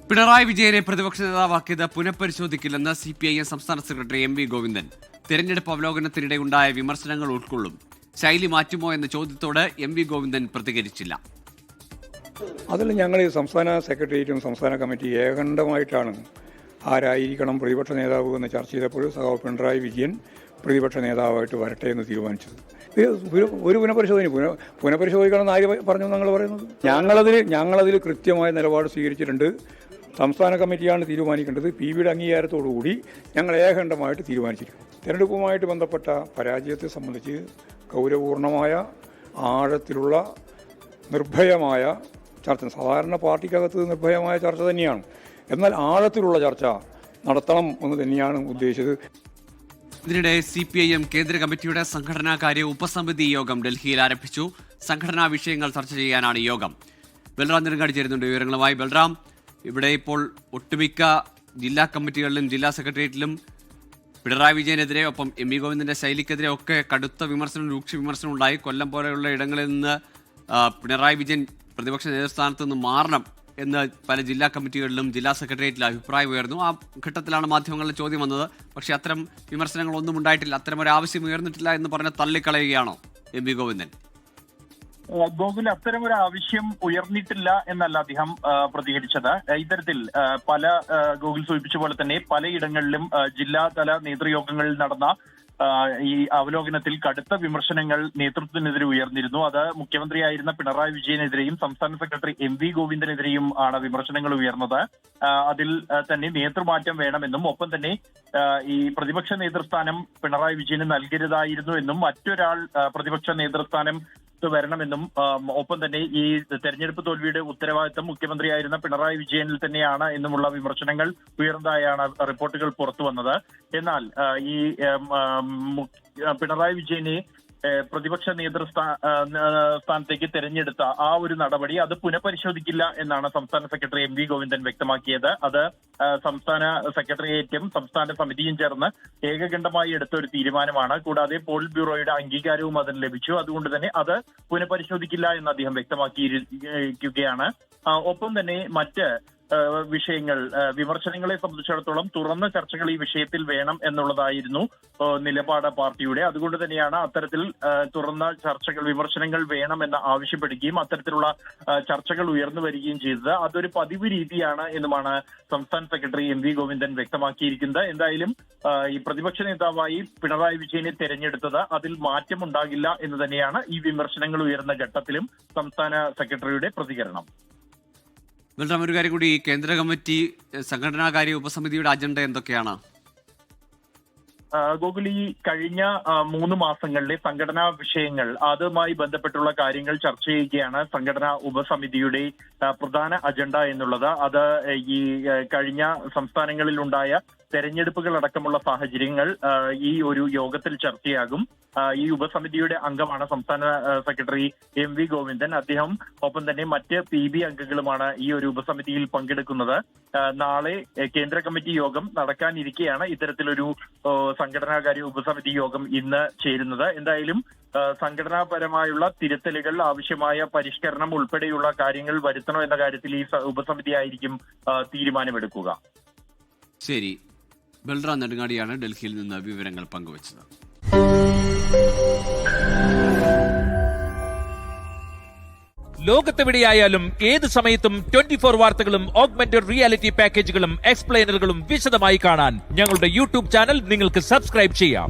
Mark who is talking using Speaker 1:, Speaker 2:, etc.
Speaker 1: പിണറായി വിജയനെ പ്രതിപക്ഷ നേതാവാക്കിയത് പുനഃപരിശോധിക്കില്ലെന്ന് CPIM സംസ്ഥാന സെക്രട്ടറി MV ഗോവിന്ദൻ. തെരഞ്ഞെടുപ്പ് അവലോകനത്തിനിടെ ഉണ്ടായ വിമർശനങ്ങൾ ഉൾക്കൊള്ളും. ശൈലി മാറ്റുമോ എന്ന ചോദ്യത്തോട് MV ഗോവിന്ദൻ പ്രതികരിച്ചില്ല.
Speaker 2: അതിൽ ഞങ്ങൾ സംസ്ഥാന സെക്രട്ടേറിയറ്റും സംസ്ഥാന കമ്മിറ്റി ഏകണ്ഠമായിട്ടാണ് ആരായിരിക്കണം പ്രതിപക്ഷ നേതാവ് എന്ന് ചർച്ച ചെയ്തപ്പോൾ സഖാവ് പിണറായി വിജയൻ പ്രതിപക്ഷ നേതാവായിട്ട് വരട്ടെ എന്ന് തീരുമാനിച്ചത്. ഒരു പുനഃപരിശോധിക്കണമെന്ന് ആര് പറഞ്ഞു ഞങ്ങൾ പറയുന്നത്? ഞങ്ങളതിൽ കൃത്യമായ നിലപാട് സ്വീകരിച്ചിട്ടുണ്ട്. സംസ്ഥാന കമ്മിറ്റിയാണ് തീരുമാനിക്കേണ്ടത്. PB യുടെ അംഗീകാരത്തോടുകൂടി ഞങ്ങൾ ഏകണ്ഠമായിട്ട് തീരുമാനിച്ചിരിക്കുന്നു. തെരഞ്ഞെടുപ്പുമായിട്ട് ബന്ധപ്പെട്ട പരാജയത്തെ സംബന്ധിച്ച് ഗൗരവപൂർണമായ ആഴത്തിലുള്ള നിർഭയമായ ചർച്ച, സാധാരണ പാർട്ടിക്കകത്ത് നിർഭയമായ ചർച്ച തന്നെയാണ്, എന്നാൽ ആഴത്തിലുള്ള ചർച്ച നടത്തണം എന്ന് തന്നെയാണ് ഉദ്ദേശിച്ചത്.
Speaker 1: ഇതിനിടെ CPIM കേന്ദ്ര കമ്മിറ്റിയുടെ സംഘടനാകാര്യ ഉപസമിതി യോഗം ഡൽഹിയിൽ ആരംഭിച്ചു. സംഘടനാ വിഷയങ്ങൾ ചർച്ച ചെയ്യാനാണ് യോഗം. ബൽറാം നെടുങ്ങാടി ചേരുന്നുണ്ട് വിവരങ്ങളുമായി. ബൽറാം, ഇവിടെ ഇപ്പോൾ ഒട്ടുമിക്ക ജില്ലാ കമ്മിറ്റികളിലും ജില്ലാ സെക്രട്ടേറിയറ്റിലും പിണറായി വിജയനെതിരെ ഒപ്പം MV ഗോവിന്ദന്റെ ശൈലിക്കെതിരെ ഒക്കെ കടുത്ത വിമർശനം, രൂക്ഷ വിമർശനം ഉണ്ടായി. കൊല്ലം പോലെയുള്ള ഇടങ്ങളിൽ നിന്ന് പിണറായി വിജയൻ പ്രതിപക്ഷ നേതൃസ്ഥാനത്ത് നിന്ന് മാറണം എന്ന് പല ജില്ലാ കമ്മിറ്റികളിലും ജില്ലാ സെക്രട്ടേറിയറ്റിലും അഭിപ്രായം ഉയർന്നു. ആ ഘട്ടത്തിലാണ് മാധ്യമങ്ങളുടെ ചോദ്യം വന്നത്. പക്ഷേ അത്തരം വിമർശനങ്ങളൊന്നും ഉണ്ടായിട്ടില്ല, അത്തരം ഒരു ആവശ്യം ഉയർന്നിട്ടില്ല എന്ന് പറഞ്ഞ് തള്ളിക്കളയുകയാണോ MV ഗോവിന്ദൻ?
Speaker 3: ഗോകുൽ, അത്തരം ഒരു ആവശ്യം ഉയർന്നിട്ടില്ല എന്നല്ല അദ്ദേഹം പ്രതികരിച്ചത്. ഇത്തരത്തിൽ പല ഗോകുൽ സൂചിപ്പിച്ച പോലെ തന്നെ പലയിടങ്ങളിലും ജില്ലാതല നേതൃയോഗങ്ങളിൽ നടന്ന ഈ അവലോകനത്തിൽ കടുത്ത വിമർശനങ്ങൾ നേതൃത്വത്തിനെതിരെ ഉയർന്നിരുന്നു. അത് മുഖ്യമന്ത്രിയായിരുന്ന പിണറായി വിജയനെതിരെയും സംസ്ഥാന സെക്രട്ടറി MV ഗോവിന്ദനെതിരെയും ആണ് വിമർശനങ്ങൾ ഉയർന്നത്. അതിൽ തന്നെ നേതൃമാറ്റം വേണമെന്നും ഒപ്പം തന്നെ ഈ പ്രതിപക്ഷ നേതൃസ്ഥാനം പിണറായി വിജയന് നൽകരുതായിരുന്നു എന്നും മറ്റൊരാൾ പ്രതിപക്ഷ നേതൃസ്ഥാനം വരണമെന്നും ഒപ്പം തന്നെ ഈ തെരഞ്ഞെടുപ്പ് തോൽവിയുടെ ഉത്തരവാദിത്തം മുഖ്യമന്ത്രിയായിരുന്ന പിണറായി വിജയനിൽ തന്നെയാണ് എന്നുമുള്ള വിമർശനങ്ങൾ ഉയർന്നതായാണ് റിപ്പോർട്ടുകൾ പുറത്തു വന്നത്. എന്നാൽ ഈ പിണറായി വിജയനെ പ്രതിപക്ഷ നേതൃസ്ഥാനത്തേക്ക് തെരഞ്ഞെടുത്ത ആ ഒരു നടപടി അത് പുനഃപരിശോധിക്കില്ല എന്നാണ് സംസ്ഥാന സെക്രട്ടറി MV ഗോവിന്ദൻ വ്യക്തമാക്കിയത്. അത് സംസ്ഥാന സെക്രട്ടേറിയറ്റും സംസ്ഥാന സമിതിയും ചേർന്ന് ഏകകണ്ഠമായി എടുത്ത ഒരു തീരുമാനമാണ്. കൂടാതെ പോളിറ്റ് ബ്യൂറോയുടെ അംഗീകാരവും അതിന് ലഭിച്ചു. അതുകൊണ്ട് തന്നെ അത് പുനഃപരിശോധിക്കില്ല എന്ന് അദ്ദേഹം വ്യക്തമാക്കിയിരിക്കുകയാണ്. ഒപ്പം തന്നെ മറ്റ് വിഷയങ്ങൾ, വിമർശനങ്ങളെ സംബന്ധിച്ചിടത്തോളം തുറന്ന ചർച്ചകൾ ഈ വിഷയത്തിൽ വേണം എന്നുള്ളതായിരുന്നു നിലപാട് പാർട്ടിയുടെ. അതുകൊണ്ട് തന്നെയാണ് അത്തരത്തിൽ തുറന്ന ചർച്ചകൾ, വിമർശനങ്ങൾ വേണമെന്ന് ആവശ്യപ്പെടുകയും അത്തരത്തിലുള്ള ചർച്ചകൾ ഉയർന്നു വരികയും ചെയ്തത്. അതൊരു പതിവ് രീതിയാണ് എന്നുമാണ് സംസ്ഥാന സെക്രട്ടറി MV ഗോവിന്ദൻ വ്യക്തമാക്കിയിരിക്കുന്നത്. എന്തായാലും ഈ പ്രതിപക്ഷ നേതാവായി പിണറായി വിജയനെ തെരഞ്ഞെടുത്തത് അതിൽ മാറ്റമുണ്ടാകില്ല എന്ന് തന്നെയാണ് ഈ വിമർശനങ്ങൾ ഉയർന്ന ഘട്ടത്തിലും സംസ്ഥാന സെക്രട്ടറിയുടെ പ്രതികരണം.
Speaker 1: ബൽറാം, ഒരു കാര്യം കൂടി, കേന്ദ്ര കമ്മിറ്റി സംഘടനാകാര്യ ഉപസമിതിയുടെ അജണ്ട എന്തൊക്കെയാണ്?
Speaker 3: ഗോകുൽ, ഈ കഴിഞ്ഞ 3 മാസങ്ങളിലെ സംഘടനാ വിഷയങ്ങൾ, അതുമായി ബന്ധപ്പെട്ടുള്ള കാര്യങ്ങൾ ചർച്ച ചെയ്യുകയാണ് സംഘടനാ ഉപസമിതിയുടെ പ്രധാന അജണ്ട എന്നുള്ളത്. അത് ഈ കഴിഞ്ഞ സംസ്ഥാനങ്ങളിൽ ഉണ്ടായ തെരഞ്ഞെടുപ്പുകൾ അടക്കമുള്ള സാഹചര്യങ്ങൾ ഈ ഒരു യോഗത്തിൽ ചർച്ചയാകും. ഈ ഉപസമിതിയുടെ അംഗമാണ് സംസ്ഥാന സെക്രട്ടറി MV ഗോവിന്ദൻ. അദ്ദേഹം ഒപ്പം തന്നെ മറ്റ് PB അംഗങ്ങളുമാണ് ഈ ഒരു ഉപസമിതിയിൽ പങ്കെടുക്കുന്നത്. നാളെ കേന്ദ്ര കമ്മിറ്റി യോഗം നടക്കാനിരിക്കെയാണ് ഇത്തരത്തിലൊരു സംഘടനാകാര്യ ഉപസമിതി യോഗം ഇന്ന് ചേരുന്നത്. എന്തായാലും സംഘടനാപരമായുള്ള തിരുത്തലുകൾ, ആവശ്യമായ പരിഷ്കരണം ഉൾപ്പെടെയുള്ള കാര്യങ്ങൾ വരുത്തണോ എന്ന കാര്യത്തിൽ ഈ ഉപസമിതി ആയിരിക്കും തീരുമാനമെടുക്കുക.
Speaker 1: ശരി, ബൽറാം നെടുങ്ങാടിയാണ് ഡൽഹിയിൽ നിന്ന് വിവരങ്ങൾ പങ്കുവച്ചത്.
Speaker 4: ലോകത്തെവിടെയായാലും ഏത് സമയത്തും 24 വാർത്തകളും ഓഗ്മെന്റഡ് റിയാലിറ്റി പാക്കേജുകളും എക്സ്പ്ലെയിനറുകളും വിശദമായി കാണാൻ ഞങ്ങളുടെ YouTube ചാനൽ നിങ്ങൾക്ക് സബ്സ്ക്രൈബ് ചെയ്യാം.